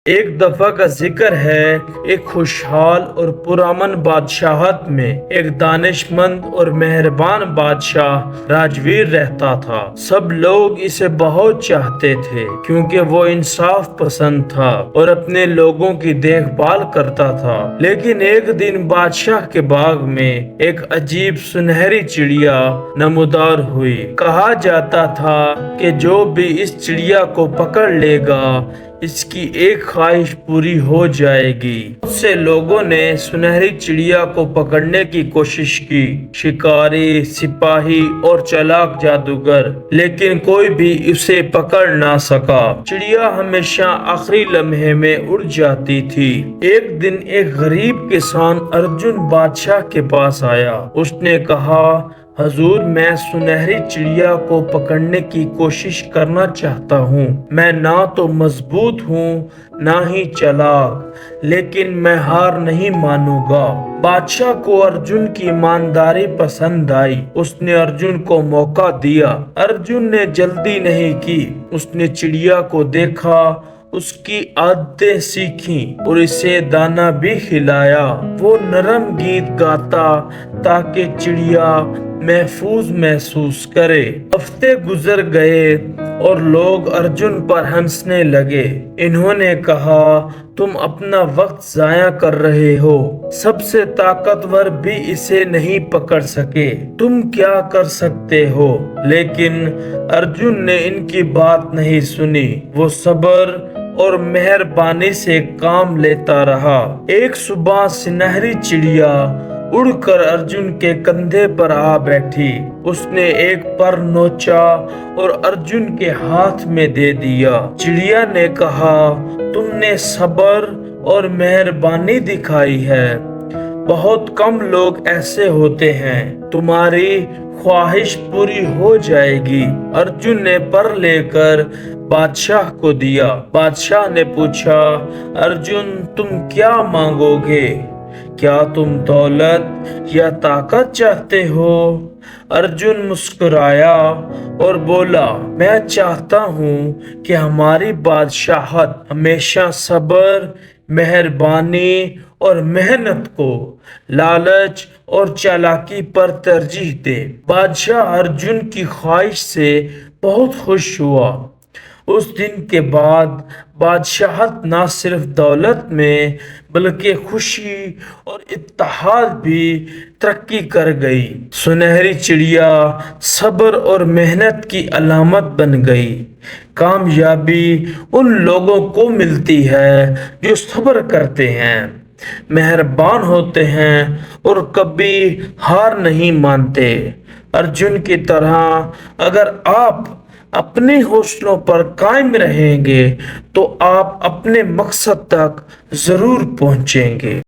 ایک دفعہ کا ذکر ہے، ایک خوشحال اور پرامن بادشاہت میں ایک دانش مند اور مہربان بادشاہ راجویر رہتا تھا۔ سب لوگ اسے بہت چاہتے تھے کیونکہ وہ انصاف پسند تھا اور اپنے لوگوں کی دیکھ بھال کرتا تھا۔ لیکن ایک دن بادشاہ کے باغ میں ایک عجیب سنہری چڑیا نمودار ہوئی۔ کہا جاتا تھا کہ جو بھی اس چڑیا کو پکڑ لے گا اس کی ایک خواہش پوری ہو جائے گی۔ بہت سے لوگوں نے سنہری چڑیا کو پکڑنے کی کوشش کی، شکاری، سپاہی اور چالاک جادوگر، لیکن کوئی بھی اسے پکڑ نہ سکا۔ چڑیا ہمیشہ آخری لمحے میں اڑ جاتی تھی۔ ایک دن ایک غریب کسان ارجن بادشاہ کے پاس آیا۔ اس نے کہا، حضور، میں سنہری چڑیا کو پکڑنے کی کوشش کرنا چاہتا ہوں۔ میں نہ تو مضبوط ہوں نہ ہی چالاک، لیکن میں ہار نہیں مانوں گا۔ بادشاہ کو ارجن کی ایمانداری پسند آئی۔ اس نے ارجن کو موقع دیا۔ ارجن نے جلدی نہیں کی۔ اس نے چڑیا کو دیکھا، اس کی عادتیں سیکھیں اور اسے دانا بھی کھلایا۔ وہ نرم گیت گاتا تاکہ چڑیا محفوظ محسوس کرے۔ ہفتے گزر گئے اور لوگ ارجن پر ہنسنے لگے۔ انہوں نے کہا، تم اپنا وقت ضائع کر رہے ہو۔ سب سے طاقتور بھی اسے نہیں پکڑ سکے۔ تم کیا کر سکتے ہو؟ لیکن ارجن نے ان کی بات نہیں سنی۔ وہ صبر اور مہربانی سے کام لیتا رہا۔ ایک صبح سنہری چڑیا اڑ کر ارجن کے کندھے پر آ بیٹھی۔ اس نے ایک پر نوچا اور ارجن کے ہاتھ میں دے دیا۔ چڑیا نے کہا، تم نے صبر اور مہربانی دکھائی ہے۔ بہت کم لوگ ایسے ہوتے ہیں۔ تمہاری خواہش پوری ہو جائے گی۔ ارجن نے پر لے کر بادشاہ کو دیا۔ بادشاہ نے پوچھا، ارجن، تم کیا مانگو گے؟ کیا تم دولت یا طاقت چاہتے ہو؟ ارجن مسکرایا اور بولا، میں چاہتا ہوں کہ ہماری بادشاہت ہمیشہ صبر، مہربانی اور محنت کو لالچ اور چالاکی پر ترجیح دے۔ بادشاہ ارجن کی خواہش سے بہت خوش ہوا۔ اس دن کے بعد بادشاہت نہ صرف دولت میں بلکہ خوشی اور اتحاد بھی ترقی کر گئی۔ سنہری چڑیا صبر اور محنت کی علامت بن گئی۔ کامیابی ان لوگوں کو ملتی ہے جو صبر کرتے ہیں، مہربان ہوتے ہیں اور کبھی ہار نہیں مانتے۔ ارجن کی طرح اگر آپ اپنے حوصلوں پر قائم رہیں گے تو آپ اپنے مقصد تک ضرور پہنچیں گے۔